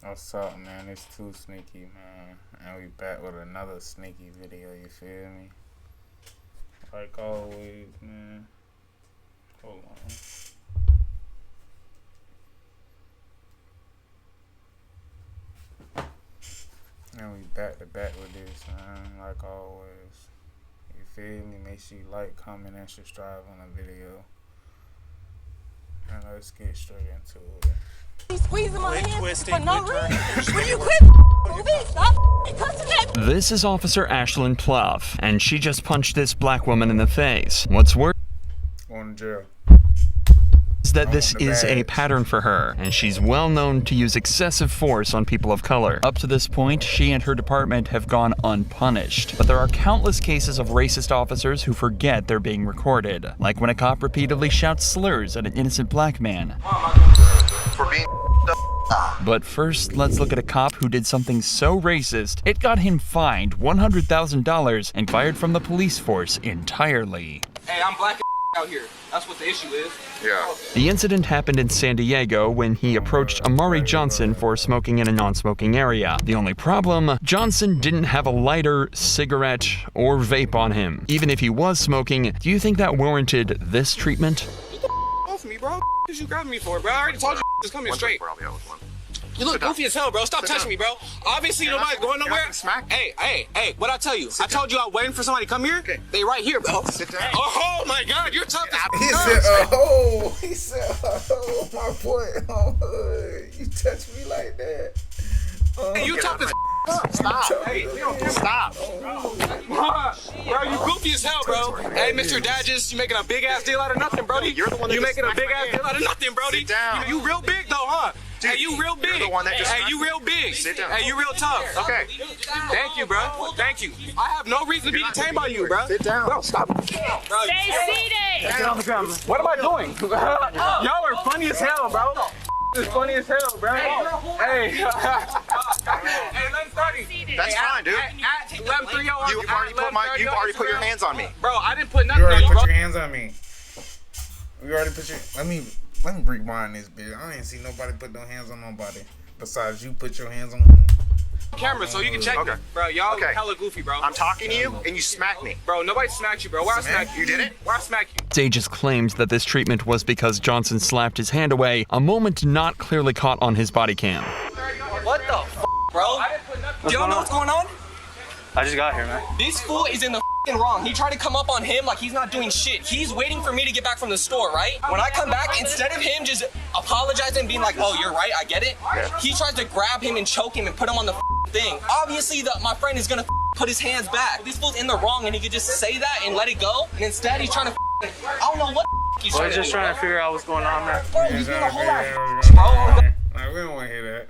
What's up, man? It's 2Sneaky, man, and we back with another sneaky video. You feel me? Like always, man. Hold on. And we back to back with this, man. Like always. You feel me? Make sure you like, comment, and subscribe on the video. And let's get straight into it. He's squeezing my hands for no reason. Will you quit moving? Stop touching that. This is Officer Ashlyn Plouffe, and she just punched this black woman in the face. What's worse Going to jail. is that this is a pattern for her, and she's well known to use excessive force on people of color. Up to this point, she and her department have gone unpunished. But there are countless cases of racist officers who forget they're being recorded, like when a cop repeatedly shouts slurs at an innocent black man. But first, let's look at a cop who did something so racist, it got him fined $100,000 and fired from the police force entirely. Hey, I'm black out here. That's what the issue is. Yeah. The incident happened in San Diego when he approached Amari Johnson for smoking in a non-smoking area. The only problem, Johnson didn't have a lighter, cigarette, or vape on him. Even if he was smoking, do you think that warranted this treatment? Get the off me, bro. What you grabbing me for, bro? I already told you just come here straight. You look goofy as hell, bro. Stop touching me, bro. Obviously, nobody's going nowhere. Hey, what'd I tell you? I told you I was waiting for somebody to come here. Okay. They right here, bro. Sit down. Oh, my God. You're tough as He said, oh, he said, oh, my boy, oh, you touch me like that. Hey, you tough as Stop. Hey, stop. Bro, you goofy as hell, bro. Hey, Mr. Dadges, you making a big-ass deal out of nothing, Brody. You're the one that You just making a smacked my big-ass deal out of nothing, Brody. Sit down. You real big, though, huh? Dude, hey, you real big. you're the one that just hey, smacked you real big. Sit down. Hey, you real tough. Okay. Thank you, bro. Thank you. I have no reason to be detained by you, bro. Sit down. Bro, stop. Bro, Stay seated. get on the ground. What am I doing? Y'all are funny as hell, bro. This is funny as hell, bro. Hey. Hey, 11:30. That's fine, dude. At 11:30, You've already put your hands on me. Bro, I didn't put nothing You on already you, bro. put your hands on me. You already put your. Let me rewind this bitch. I ain't see nobody put no hands on nobody besides you put your hands on him. Camera, so you can check Okay. me. Bro, y'all Okay. hella goofy, bro. I'm talking to you, and you smacked me. Bro, nobody smacked you, bro. Why I smack you? You did it? Why I smack you? Dages claimed that this treatment was because Johnson slapped his hand away, a moment not clearly caught on his body cam. What the bro? Do y'all know what's going on? I just got here, man. This fool is in the wrong. He tried to come up on him like he's not doing shit. He's waiting for me to get back from the store, right? When I come back, instead of him just apologizing and being like, oh, you're right, I get it, he tries to grab him and choke him and put him on the thing. Obviously, my friend is gonna put his hands back. This fool's in the wrong and he could just say that and let it go. And instead, he's trying to I don't know what he's I trying was to just do. trying to figure out what's going on, man. Bro, he's doing a whole lot. Like, we don't want to hear that.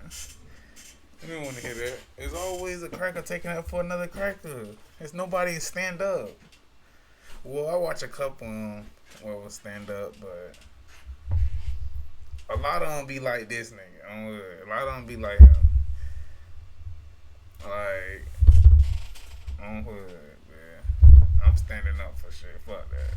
We don't want to hear that. There's always a cracker taking up for another cracker. There's nobody to stand up. Well, I watch a couple will stand up, but a lot of them be like this nigga. A lot of them be like him. Like, on hood, man. I'm standing up for shit. Fuck that.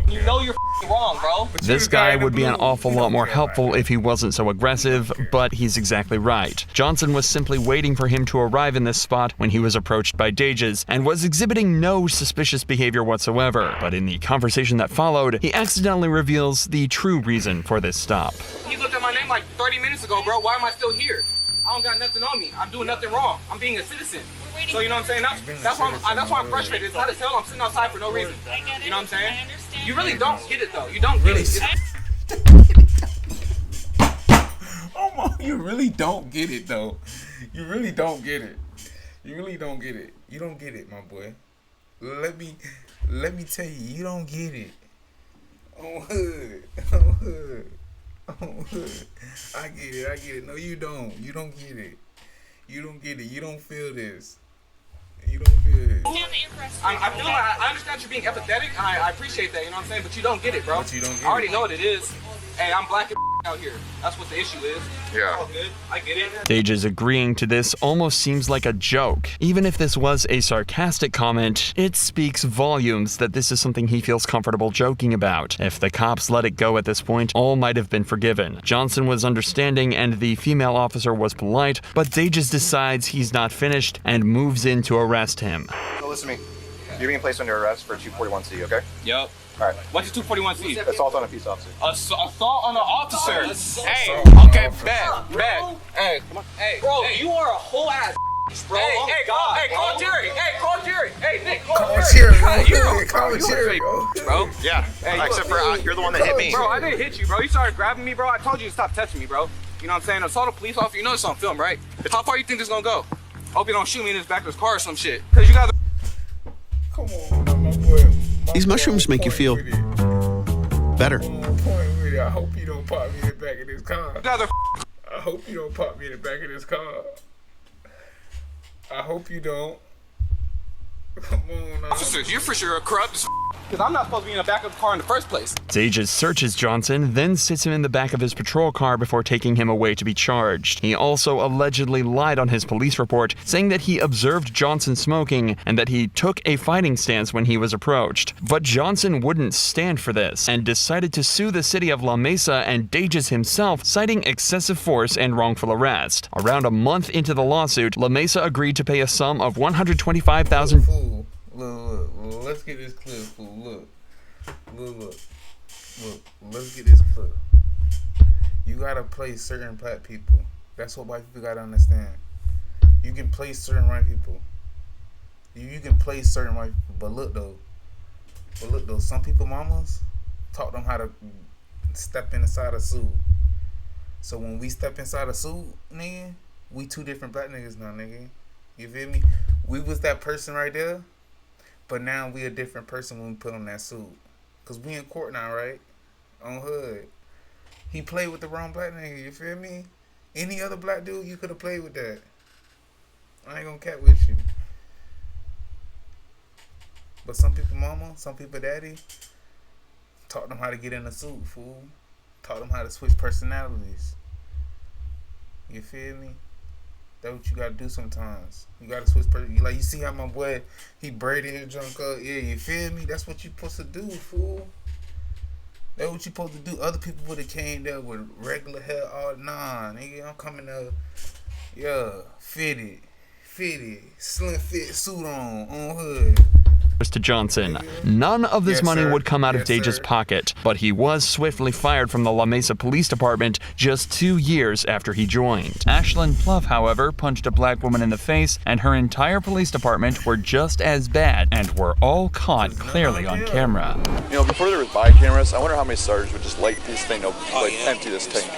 You know you're wrong, bro. This guy would be an awful lot more helpful if he wasn't so aggressive, but he's exactly right. Johnson was simply waiting for him to arrive in this spot when he was approached by Dages, and was exhibiting no suspicious behavior whatsoever. But in the conversation that followed, he accidentally reveals the true reason for this stop. He looked at my name like 30 minutes ago, bro. Why am I still here? I don't got nothing on me. I'm doing nothing wrong. I'm being a citizen. So you know what I'm saying? That's why I'm frustrated. It's not as hell. I'm sitting outside for no reason. You know what I'm saying? You really don't get it though. You don't get it. Oh my, you really don't get it though. You really don't get it. You really don't get it. You don't get it, my boy. Let me tell you, you don't get it. Oh hood. Oh hood. Oh hood. I get it. No, you don't. You don't get it. You don't get it. You don't feel this. You don't feel it. I understand you're being empathetic, and I appreciate that, you know what I'm saying? But you don't get it, bro. But you don't get I already it. know what it is. Hey, I'm black out here. That's what the issue is. Yeah. All good. I get it. Dages agreeing to this almost seems like a joke. Even if this was a sarcastic comment, it speaks volumes that this is something he feels comfortable joking about. If the cops let it go at this point, all might have been forgiven. Johnson was understanding and the female officer was polite, but Dages decides he's not finished and moves in to arrest him. So listen to me. You're being placed under arrest for 241C, okay? Yup. All right. What's your 241C? Assault on a peace officer. Assault on an officer. Hey, okay, bad. Hey, come on. Hey, Bro, hey. you are a whole ass bro. Hey, call Jerry. Hey, call Jerry. Hey, Nick, call Jerry. Call Jerry, bro. Yeah. Hey, except for you're the one that hit me. Bro, I didn't hit you, bro. You started grabbing me, bro. I told you to stop touching me, bro. You know what I'm saying? Assault a police officer. You know it's on film, right? How far you think this gonna go? Hope you don't shoot me in this back of this car or some shit. Cause you got. Come on, my boy. These mushrooms make you feel better. I hope you don't pop me in the back of this car. I hope you don't pop me in the back of this car. I hope you don't. Come on now. Officers, you're for sure corrupt as because I'm not supposed to be in the back of the car in the first place. Dages searches Johnson, then sits him in the back of his patrol car before taking him away to be charged. He also allegedly lied on his police report, saying that he observed Johnson smoking and that he took a fighting stance when he was approached. But Johnson wouldn't stand for this and decided to sue the city of La Mesa and Dages himself, citing excessive force and wrongful arrest. Around a month into the lawsuit, La Mesa agreed to pay a sum of $125,000. Fool. Look, let's get this clip, fool. Look. Let's get this clip. You gotta play certain black people. That's what white people gotta understand. You can play certain white people. You can play certain white people. But look though, some people mamas taught them how to step inside a suit. So when we step inside a suit, nigga, we two different black niggas now, nigga. You feel me? We was that person right there. But now we a different person when we put on that suit. Cause we in court now, right? On hood. He played with the wrong black nigga, you feel me? Any other black dude, you could have played with that. I ain't gonna cat with you. But some people mama, some people daddy, taught them how to get in a suit, fool. Taught them how to switch personalities. You feel me? That's what you gotta do sometimes. You gotta switch like you see how my boy he braided his junk up. Yeah, you feel me? That's what you supposed to do, fool. That's what you supposed to do. Other people would have came there with regular hair. Oh nah, nigga, I'm coming up. Yeah, fitted, slim fit suit on hood. To Johnson. None of this money would come out of Dages' sir. pocket, but he was swiftly fired from the La Mesa Police Department just 2 years after he joined. Ashlyn Pluff, however, punched a black woman in the face, and her entire police department were just as bad and were all caught clearly on camera. You know, before there was bodycamarrest, I wonder how many sergeants would just light this thing up, empty this tank.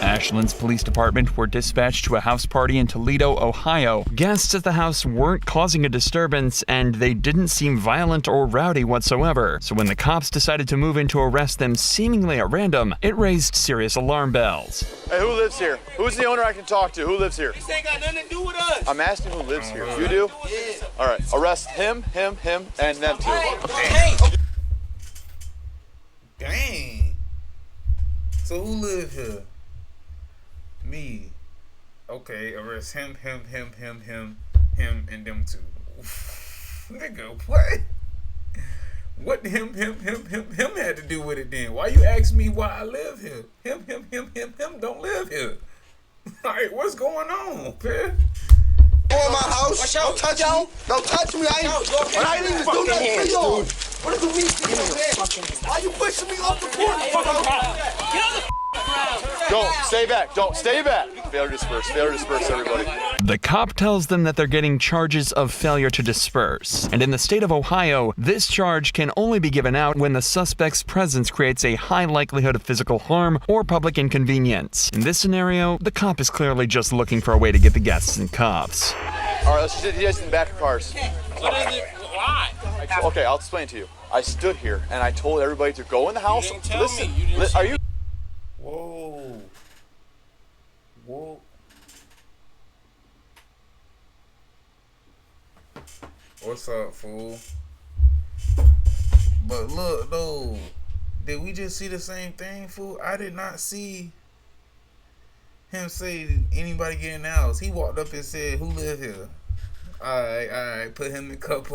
Ashland's police department were dispatched to a house party in Toledo, Ohio. Guests at the house weren't causing a disturbance, and they didn't seem violent or rowdy whatsoever. So when the cops decided to move in to arrest them seemingly at random, it raised serious alarm bells. Hey, who lives here? Who's the owner I can talk to? Who lives here? This ain't got nothing to do with us. I'm asking who lives here. You do? Yeah. All right, arrest him, and them two. Hey. Dang. So who live here? Me. Okay, arrest him, and them two. Nigga, what? What him had to do with it then? Why you ask me why I live here? Him don't live here. Alright, what's going on, man? Go in my house. Don't touch me. Don't touch me. I ain't even do nothing to you. What do you mean? Why you pushing me off the porch? Get on the ground. Don't stay back. Don't stay back. Failure to disperse. Failure to disperse, everybody. The cop tells them that they're getting charges of failure to disperse. And in the state of Ohio, this charge can only be given out when the suspect's presence creates a high likelihood of physical harm or public inconvenience. In this scenario, the cop is clearly just looking for a way to get the guests in cuffs. All right, let's just get you guys in the back of cars. What is it? Why? Okay, I'll explain to you. I stood here and I told everybody to go in the house. You didn't tell Listen, me. You didn't are you? Whoa. What's up, fool? But look, though. Did we just see the same thing, fool? I did not see him say anybody get in the house. He walked up and said, "Who live here?" All right. Put him in cuffs.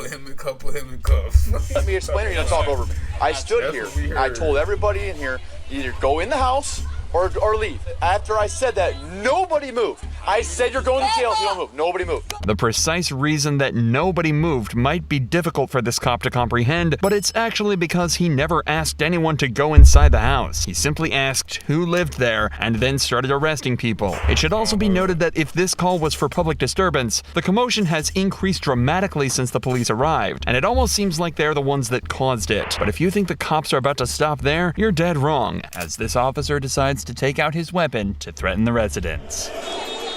Let me explain or you don't talk over me. I stood here. I told everybody in here, either go in the house or leave. After I said that, nobody moved. I said you're going to jail if you don't move. Nobody moved. The precise reason that nobody moved might be difficult for this cop to comprehend, but it's actually because he never asked anyone to go inside the house. He simply asked who lived there and then started arresting people. It should also be noted that if this call was for public disturbance, the commotion has increased dramatically since the police arrived, and it almost seems like they're the ones that caused it. But if you think the cops are about to stop there, you're dead wrong, as this officer decides to take out his weapon to threaten the residents.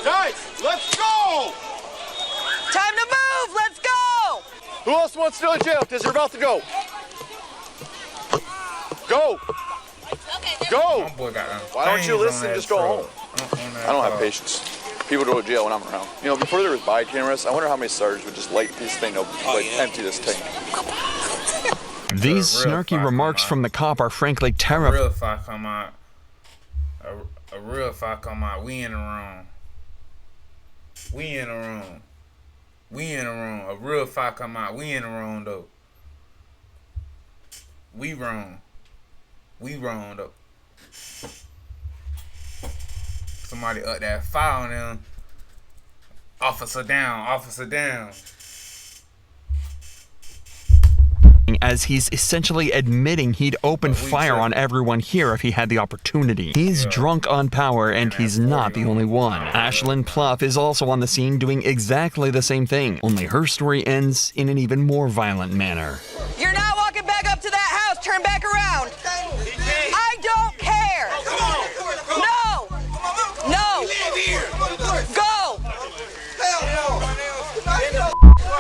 Guys, let's go! Time to move! Let's go! Who else wants to go to jail because you're about to go? Go! Go! Why don't you listen and just go home? I don't have patience. People go to jail when I'm around. You know, before there was body cameras, I wonder how many sergeants would just light this thing up, empty this tank. These snarky remarks from the cop are frankly terrifying. A real fight come out. A real fight come out. We in the room. We in the room. We in the room. A real fight come out. We in the room though. We wrong. We wrong though. Somebody up that fire on them. Officer down. Officer down. As he's essentially admitting he'd open fire on everyone here if he had the opportunity. He's drunk on power, and he's not the only one. Ashlyn Pluff is also on the scene doing exactly the same thing, only her story ends in an even more violent manner. You're not walking back up to that house. Turn back around. I don't care. No. Go.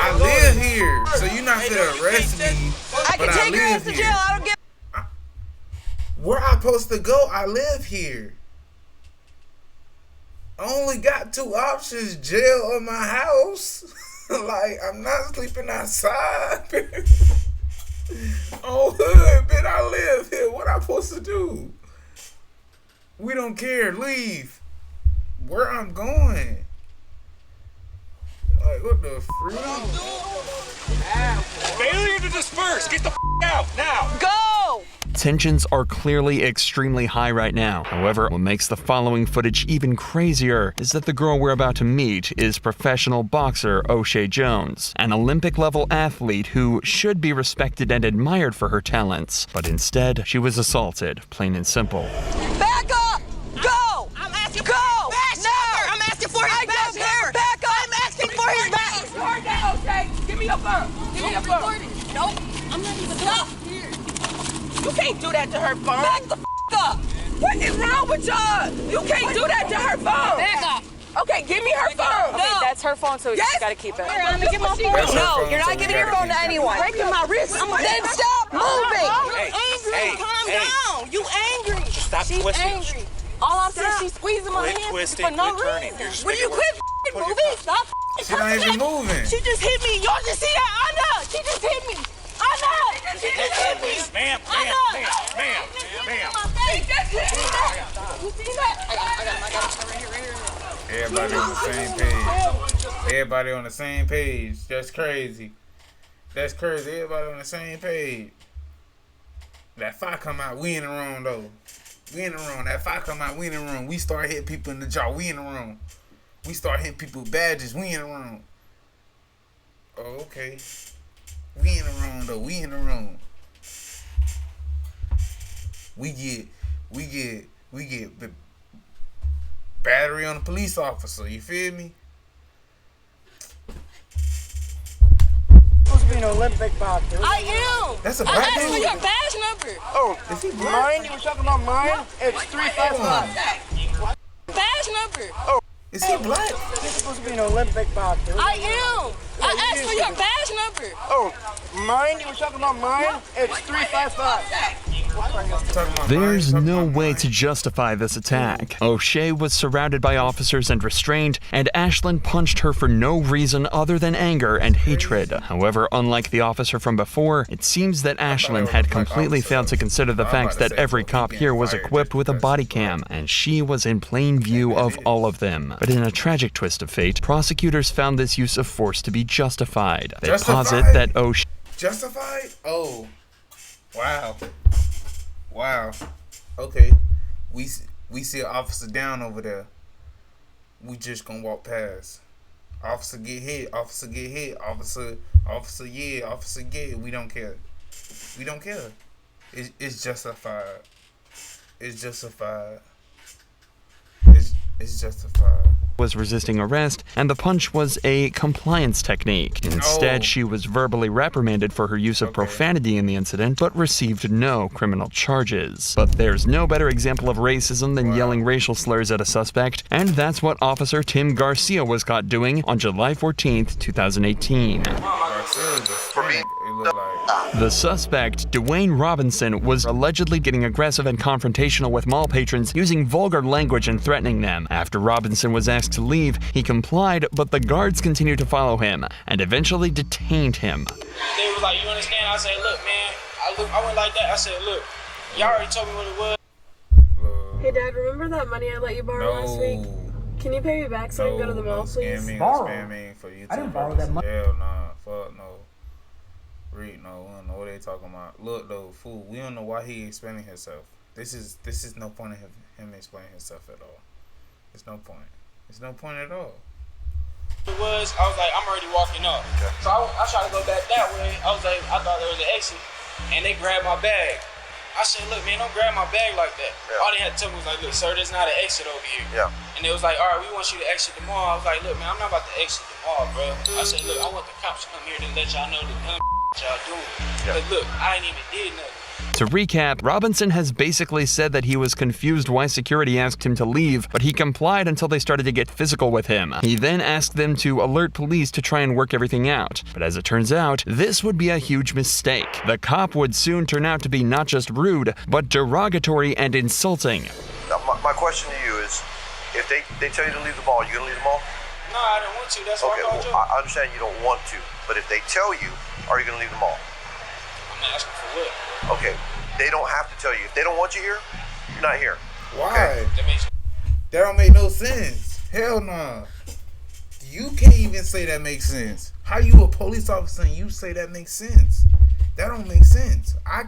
I live here, so you're not gonna arrest me. I can take your ass to jail. I don't give. Where I supposed to go? I live here. I only got two options: jail or my house. Like, I'm not sleeping outside. Oh, hood, bitch, I live here. What I supposed to do? We don't care. Leave. Where I'm going? Like, what the freak? Failure to disperse. Get the out now. Go. Tensions are clearly extremely high right now. However, what makes the following footage even crazier is that the girl we're about to meet is professional boxer O'Shea Jones, an Olympic-level athlete who should be respected and admired for her talents. But instead, she was assaulted, plain and simple. Back up. Go. I'm asking. Go. Now. I'm asking for his back number. Back up. I'm asking for his back. Record that, okay? Give me your phone. Give me your phone. Nope. I'm not even up here. You can't do that to her phone. Back the up. What is wrong with y'all? You can't do that to her phone. Back up. Okay, give me her phone. Okay, that's her phone, so you just gotta keep it. Here, let me get my phone. No, you're not giving your phone to anyone. Breaking my wrist. Then stop moving. You angry. Calm down. You angry. Stop She's twisting. angry. All I'm saying, she's squeezing my hand twisting, for no quit turning. reason. Will you quit moving? Stop She's not even moving. She just hit me. Y'all just see that? I know. She just hit me. I know. She just hit me. Ma'am. She just hit me. You see that? Everybody on the same page. Everybody on the same page. That's crazy. That's crazy. Everybody on the same page. That fire come out, we in the room though. We in the room. That fire come out, we in the room. We start hitting people in the jaw, we in the room. We start hitting people with badges, we in the room. Oh, okay. We in the room though, we in the room. We get battery on a police officer, you feel me? Supposed to be an Olympic boxer. I am. That's a black dude. dude. I your badge number. Oh, is he black? mine? You were talking about mine? It's 355. Badge number. Oh, is he black? You're supposed to be an Olympic boxer. I am. I asked for your badge number. Oh, mine? You were talking about mine? It's 355. There's no way to justify this attack. O'Shea was surrounded by officers and restrained, and Ashlyn punched her for no reason other than anger and hatred. However, unlike the officer from before, it seems that Ashlyn had completely failed to consider the fact that every cop here was equipped with a body cam, and she was in plain view of all of them. But in a tragic twist of fate, prosecutors found this use of force to be justified. They posit that O'Shea... Justified? Oh. Wow. Wow. Okay. We see an officer down over there. We just gonna walk past. Officer get hit. Officer get hit. Officer yeah. Officer get. We don't care. We don't care. It's justified. It's justified. It's justified. Was resisting arrest, and the punch was a compliance technique. Instead, she was verbally reprimanded for her use of profanity in the incident, but received no criminal charges. But there's no better example of racism than yelling racial slurs at a suspect, and that's what Officer Tim Garcia was caught doing on July 14th, 2018. The suspect, Dwayne Robinson, was allegedly getting aggressive and confrontational with mall patrons, using vulgar language and threatening them. After Robinson was asked to leave, he complied, but the guards continued to follow him and eventually detained him. They was like, you understand? I said, look, man, I went like that. I said, look, y'all already told me what it was. Hey, Dad, remember that money I let you borrow last week? Can you pay me back so I can go to the mall, please? Spamming for you. I didn't borrow that money. Hell nah. Fuck no. Read no. We don't know what they talking about. Look though, fool. We don't know why he explaining himself. This is no point of him explaining himself at all. There's no point. There's no point at all. I was like, I'm already walking up. So I tried to go back that way. I was like, I thought there was an exit, and they grabbed my bag. I said, look, man, don't grab my bag like that. All they had to tell me was like, look, sir, there's not an exit over here. And they was like, all right, we want you to exit the mall. I was like, look, man, I'm not about to exit the mall, bro. I said, look, I want the cops to come here to let y'all know the dumb y'all doing. But look, I ain't even did nothing. To recap, Robinson has basically said that he was confused why security asked him to leave, but he complied until they started to get physical with him. He then asked them to alert police to try and work everything out. But as it turns out, this would be a huge mistake. The cop would soon turn out to be not just rude, but derogatory and insulting. Now, my question to you is, if they tell you to leave the mall, you gonna leave the mall? No, I don't want to. That's why I called you. I understand you don't want to, but if they tell you, are you gonna leave the mall? I'm asking for what? Okay, they don't have to tell you. If they don't want you here, you're not here. Why? Okay? That don't make no sense. Hell nah. You can't even say that makes sense. How you a police officer and you say that makes sense? That don't make sense. I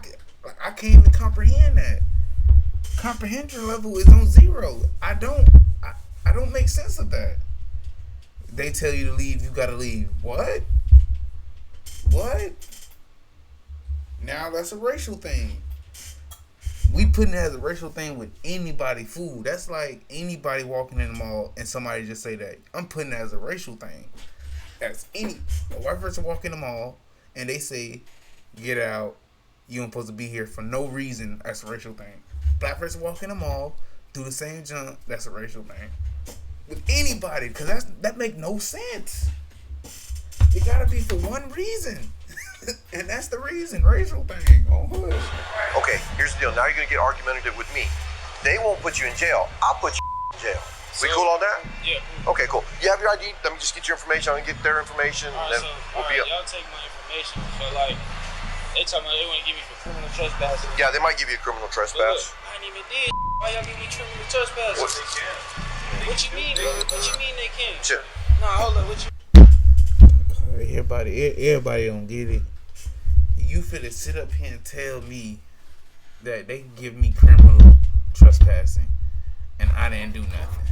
can't even comprehend that. Comprehension level is on 0. I don't make sense of that. They tell you to leave, you gotta leave. What? Now that's a racial thing. We putting it as a racial thing with anybody, fool. That's like anybody walking in the mall and somebody just say that. I'm putting it as a racial thing. That's a white person walk in the mall and they say, get out, you don't supposed to be here for no reason. That's a racial thing. Black person walk in the mall, do the same jump, that's a racial thing. With anybody, because that make no sense. It gotta be for one reason. And that's the reason, racial thing. Oh, okay, here's the deal. Now you're gonna get argumentative with me. They won't put you in jail. I'll put you in jail. We cool on that? Yeah. Okay, cool. You have your ID? Let me just get your information. I'm gonna get their information. All right, so y'all take my information. So like, they talking about they want to give me for criminal trespassing. Yeah, they might give you a criminal trespass. Look, I ain't even did. Why y'all give me criminal trespassing? What you mean, bro? What you mean they can't? Sure. Nah, hold up. What you? Everybody don't get it. You finna sit up here and tell me that they can give me criminal trespassing and I didn't do nothing.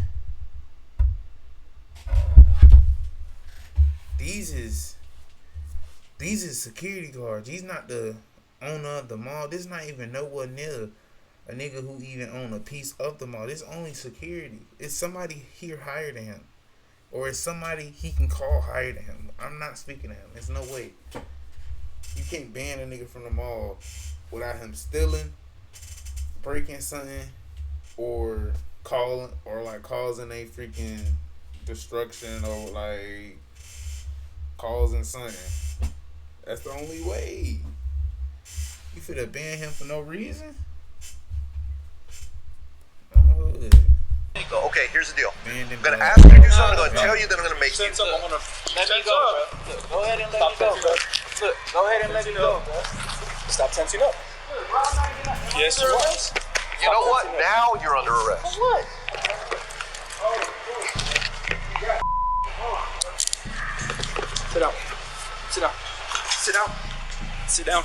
These is security guards. He's not the owner of the mall. This not even nowhere near a nigga who even own a piece of the mall. This only security. It's somebody here higher than him. Or it's somebody he can call higher than him. I'm not speaking to him. There's no way. You can't ban a nigga from the mall without him stealing, breaking something, or causing a freaking destruction or like causing something. That's the only way. You finna ban him for no reason? Okay, here's the deal. I'm gonna ask you to do something. I'm gonna tell you that I'm gonna make you. Let me go, bro. Look, go ahead and let me go, bro. Look, go ahead and let me go, bro. Stop tensing up. Yes, you was. You know what? Now you're under arrest. For what? Sit down. Sit down. Sit down. Sit down.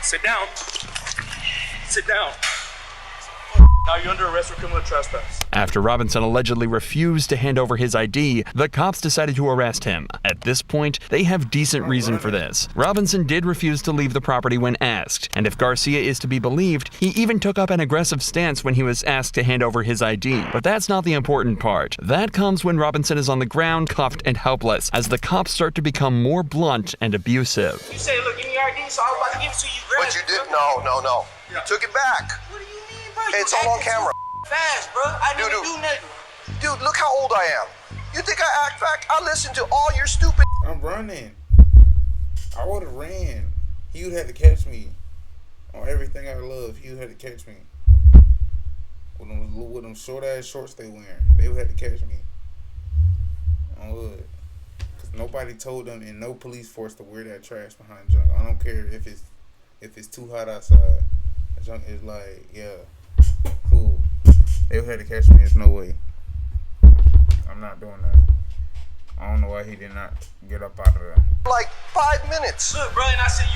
Sit down. Sit down. Now you're under arrest for criminal trespass. After Robinson allegedly refused to hand over his ID, the cops decided to arrest him. At this point, they have decent reason for this. Robinson did refuse to leave the property when asked, and if Garcia is to be believed, he even took up an aggressive stance when he was asked to hand over his ID. But that's not the important part. That comes when Robinson is on the ground, cuffed and helpless, as the cops start to become more blunt and abusive. You say, look, give me your ID, so I was about to give it to you. But you did no. You took it back. What do you mean, bro? It's all on camera. Fast, bro. I didn't do nothing. Dude, look how old I am. You think I act back? I listen to all your stupid. I'm running. I would have ran. He would have to catch me on everything I love. He would have to catch me with them short ass shorts they wearing. They would have to catch me. I would, cause nobody told them, and no police force to wear that trash behind junk. I don't care if it's too hot outside. The junk is like, yeah, cool. They would have to catch me. There's no way. I'm not doing that. I don't know why he did not get up out of there. Like 5 minutes. Look, bro, and I said,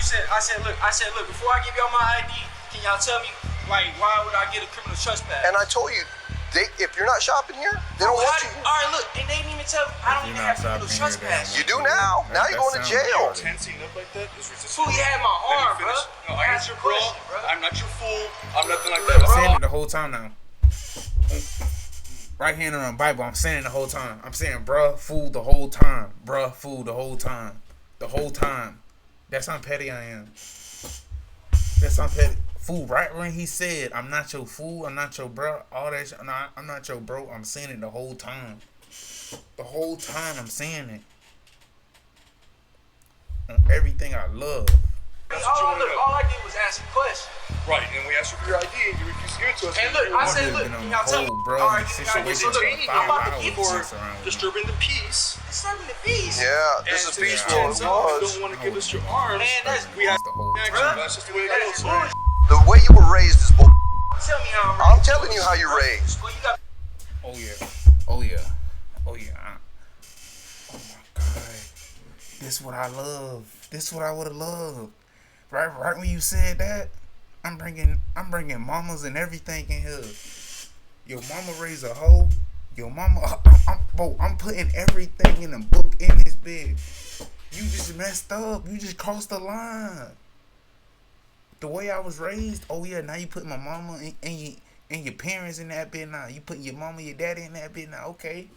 look, before I give y'all my ID, can y'all tell me, like, why would I get a criminal trespass? And I told you, if you're not shopping here, they don't want you. All right, look, and they didn't even tell me. I don't even have criminal trespass. You do now. Now you're going to jail. Tensing up like that is resistance. Fool, you had my arm, bro. No, I answered, bro. I'm not your fool. I'm nothing like I'm that. saying it the whole time now. Right hand on the Bible, I'm saying it the whole time. I'm saying, bruh, fool the whole time. Bruh, fool the whole time. The whole time. That's how petty I am. That's how petty. Fool, right when he said, I'm not your fool, I'm not your bro, all that shit. I'm not your bro. I'm saying it the whole time. The whole time I'm saying it. On everything I love. All I did was ask a question. Right, and we asked you for your ID and you refused to give it to us. And look, I said, look, can y'all tell me? All right, so look, I'm about to give it to you. Disturbing the peace. Disturbing the peace? Yeah, this is peaceful. You don't want to give us your arms. Man, that's we have action. That's just the way it goes. The way you were raised is bull. Tell me how I'm raised. I'm telling you how you're raised. Oh yeah. Oh yeah. Oh yeah. Oh my God. This is what I love. This is what I would have loved. Right when you said that, I'm bringing mamas and everything in here. Your mama raised a hoe. Your mama, I'm putting everything in a book in this bed. You just messed up. You just crossed the line. The way I was raised, oh yeah, now you put my mama and your parents in that bed now. You putting your mama, your daddy in that bed now. Okay.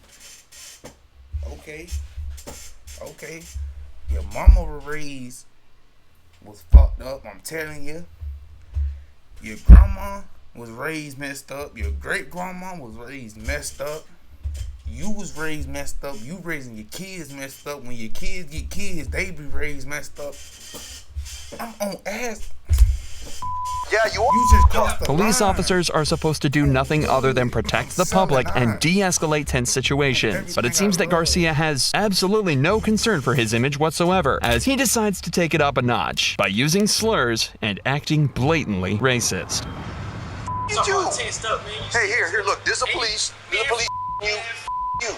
Your mama was fucked up, I'm telling you. Your grandma was raised messed up. Your great grandma was raised messed up. You was raised messed up. You raising your kids messed up. When your kids get kids, they be raised messed up. I'm on ass. Yeah, you just crossed the Police line. officers are supposed to do nothing other than protect the public and de-escalate tense situations. But it seems that Garcia has absolutely no concern for his image whatsoever, as he decides to take it up a notch by using slurs and acting blatantly racist. You too. Hey, here, look. This is a police. This is a police. You.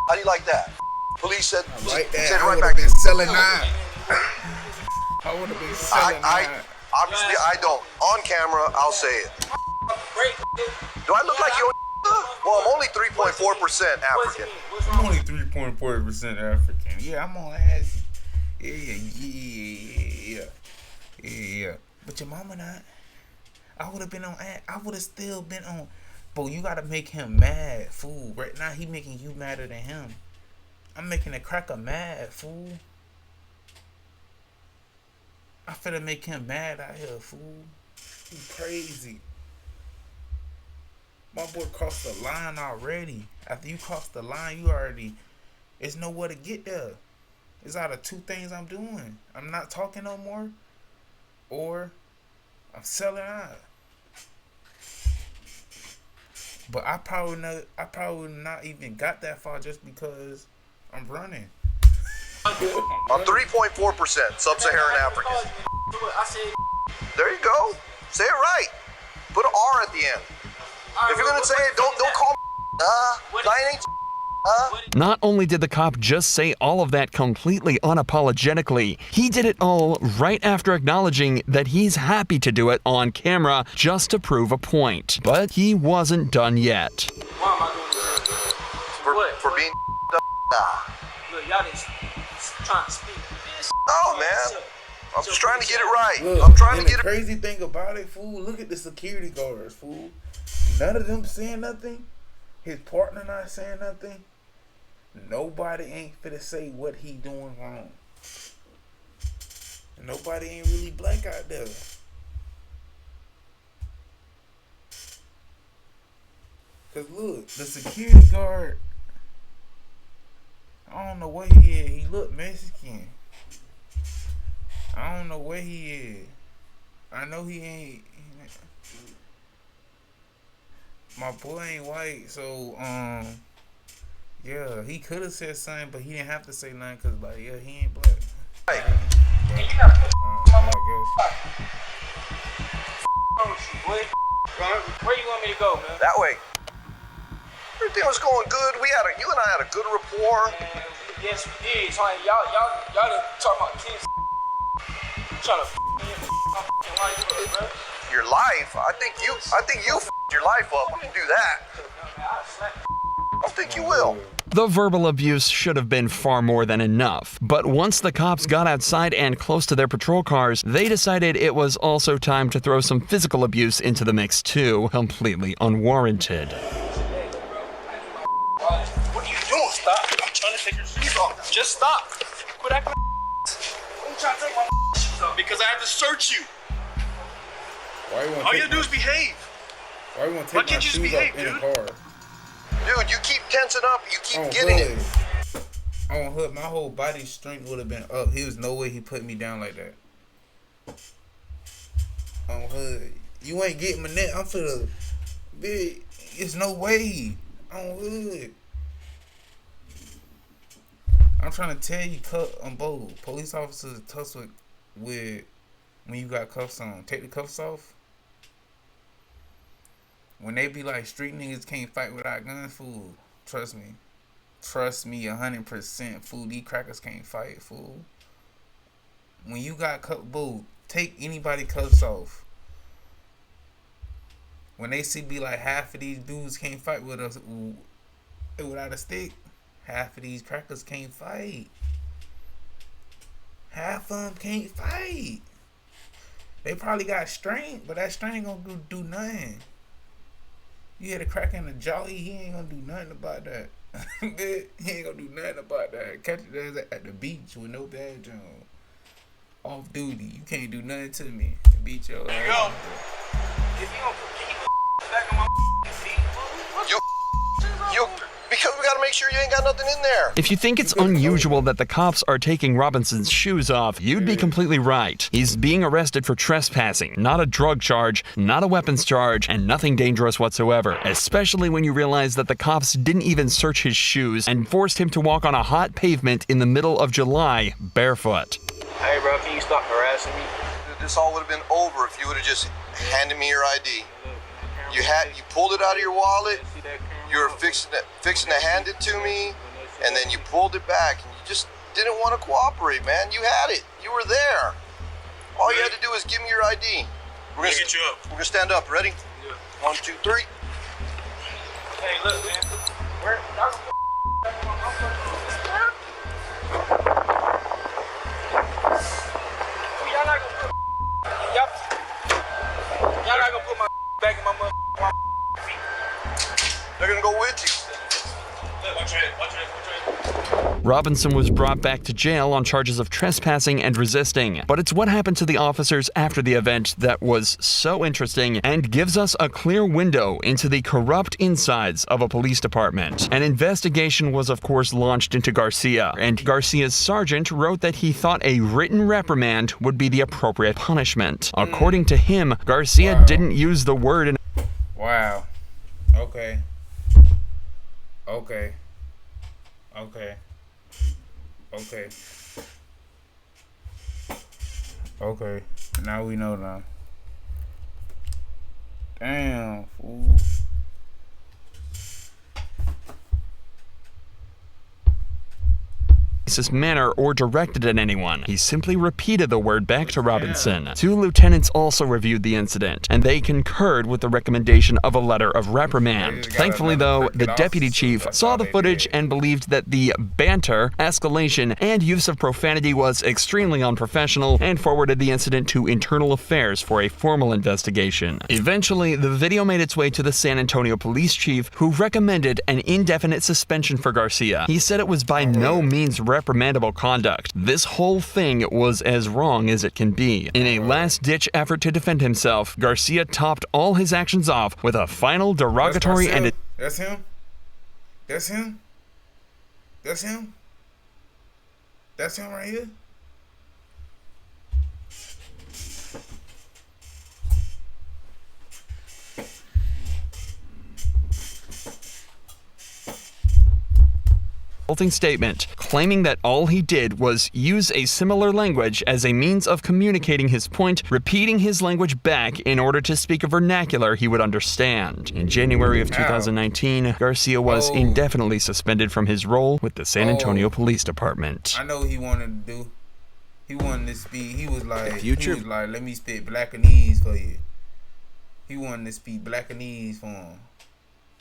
How do you like that? Police said. Like that. Said I right would back. have been selling nine. I would have been selling nine. Obviously, I don't. On camera, I'll say it. Do I look like you? Well, I'm only 3.4% African. I'm only 3.4% African. Yeah, I'm on ass. Yeah. But your mama not. I would have been on ass. I would have still been on. But you gotta make him mad, fool. Right now, he making you madder than him. I'm making a cracker mad, fool. I finna make him mad out here, fool. He crazy. My boy crossed the line already. After you cross the line, you already... There's nowhere to get there. It's out of two things I'm doing. I'm not talking no more. Or I'm selling out. But I probably not even got that far just because I'm running. I'm 3.4% sub-Saharan African. There you go. Say it right. Put an R at the end. If you're gonna say it, don't call me. I ain't. Not only did the cop just say all of that completely unapologetically, he did it all right after acknowledging that he's happy to do it on camera just to prove a point. But he wasn't done yet. Why am I doing this? For being Look, y'all just trying to speak. Oh, man. I'm just trying to get it right. Look, I'm trying to get it. The crazy thing about it, fool, look at the security guards, fool. None of them saying nothing. His partner not saying nothing. Nobody ain't finna say what he doing wrong. Nobody ain't really black out there. Cause look, the security guard, I don't know where he is. He look Mexican. I don't know where he is. I know he ain't. My boy ain't white, so yeah, he could have said something, but he didn't have to say nothing, cause like, yeah, he ain't black. Hey, you gotta put my Where you want me to go, man? That way. Everything was going good. You and I had a good rapport. Man, yes, we did. So, y'all done talking about kids. Trying to my life up, bro. Your life? I think you your life up. I can do that. I don't think you will. The verbal abuse should have been far more than enough, but once the cops got outside and close to their patrol cars, they decided it was also time to throw some physical abuse into the mix too, completely unwarranted. What are you doing? Stop. I'm trying to take your shoes off. Just stop. Quit acting like Why are you trying to take my shoes off? Because I have to search you. All you gotta do is behave. Why you want to take my shoes off in a car? Dude, you keep tensing up. You keep getting it. On hood, my whole body strength would have been up. There was no way he put me down like that. On hood, you ain't getting my neck. I'm finna, big. There's no way. On hood. I'm trying to tell you, both police officers tussle with when you got cuffs on. Take the cuffs off. When they be like, street niggas can't fight without guns, fool. Trust me. Trust me 100%, fool. These crackers can't fight, fool. When you got take anybody cuffs off. When they see be like, half of these dudes can't fight with us without a stick. Half of these crackers can't fight. Half of them can't fight. They probably got strength, but that strength ain't gonna do nothing. You had a crack in the jaw, he ain't gonna do nothing about that. He ain't gonna do nothing about that. Catch it at the beach with no badge on. Off duty. You can't do nothing to me. Beat your ass. Yo. If you don't put back on my feet, you because we gotta make sure you ain't got nothing in there. If you think it's unusual that the cops are taking Robinson's shoes off, you'd be completely right. He's being arrested for trespassing, not a drug charge, not a weapons charge, and nothing dangerous whatsoever, especially when you realize that the cops didn't even search his shoes and forced him to walk on a hot pavement in the middle of July, barefoot. Hey bro, can you stop harassing me? This all would have been over if you would have just handed me your ID. You pulled it out of your wallet. You were fixing to hand it to me, and then you pulled it back, and you just didn't want to cooperate, man. You had it. You were there. All you had to do is give me your ID. We're gonna get you up. We're gonna stand up. Ready? Yeah. 1, 2, 3. Hey, look, man. Where? Y'all not gonna put my back in my mother. They're gonna go with you. Look, watch your head. Robinson was brought back to jail on charges of trespassing and resisting, but it's what happened to the officers after the event that was so interesting and gives us a clear window into the corrupt insides of a police department. An investigation was of course launched into Garcia, and Garcia's sergeant wrote that he thought a written reprimand would be the appropriate punishment. According to him, Garcia didn't use the word in— Wow. Okay. Okay. Okay. Okay. Okay. Now we know now. Damn, fool. manner or directed at anyone. He simply repeated the word back to Robinson. Two lieutenants also reviewed the incident, and they concurred with the recommendation of a letter of reprimand. Thankfully, though, the deputy chief saw the footage and believed that the banter, escalation, and use of profanity was extremely unprofessional and forwarded the incident to Internal Affairs for a formal investigation. Eventually, the video made its way to the San Antonio police chief, who recommended an indefinite suspension for Garcia. He said it was by no means reprimandable conduct. This whole thing was as wrong as it can be. In a last-ditch effort to defend himself, Garcia topped all his actions off with a final derogatory and— That's him? That's him? That's him? That's him right here? statement, claiming that all he did was use a similar language as a means of communicating his point, repeating his language back in order to speak a vernacular he would understand. In January of 2019, Garcia was indefinitely suspended from his role with the San Antonio Police Department. I know what he wanted to do. He wanted to speak. He was like, let me spit Blackanese for you. He wanted to speak Blackanese for him.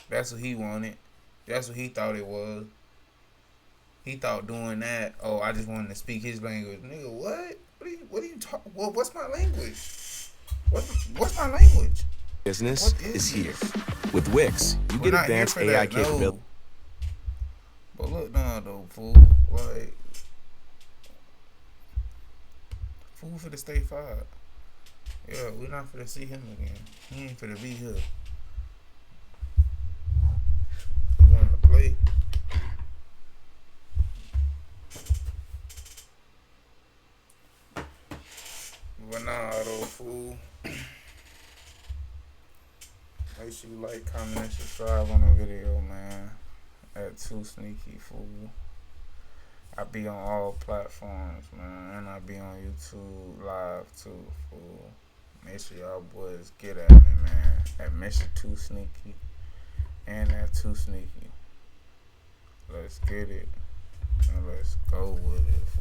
That's what he wanted. That's what he thought it was. He thought doing that, I just wanted to speak his language. Nigga, what? What are you talking? Well, what's my language? What's my language? Business is here. With Wix, you get advanced AI capability. But look now, though, fool. Like, fool for the stay fired. Yeah, we're not finna see him again. He ain't finna be here. He wanted to play. But nah, though, fool. Make sure you like, comment, and subscribe on the video, man. At 2Sneaky, fool. I be on all platforms, man. And I be on YouTube Live, too, fool. Make sure y'all boys get at me, man. At Mr. 2Sneaky. And at 2Sneaky. Let's get it. And let's go with it, fool.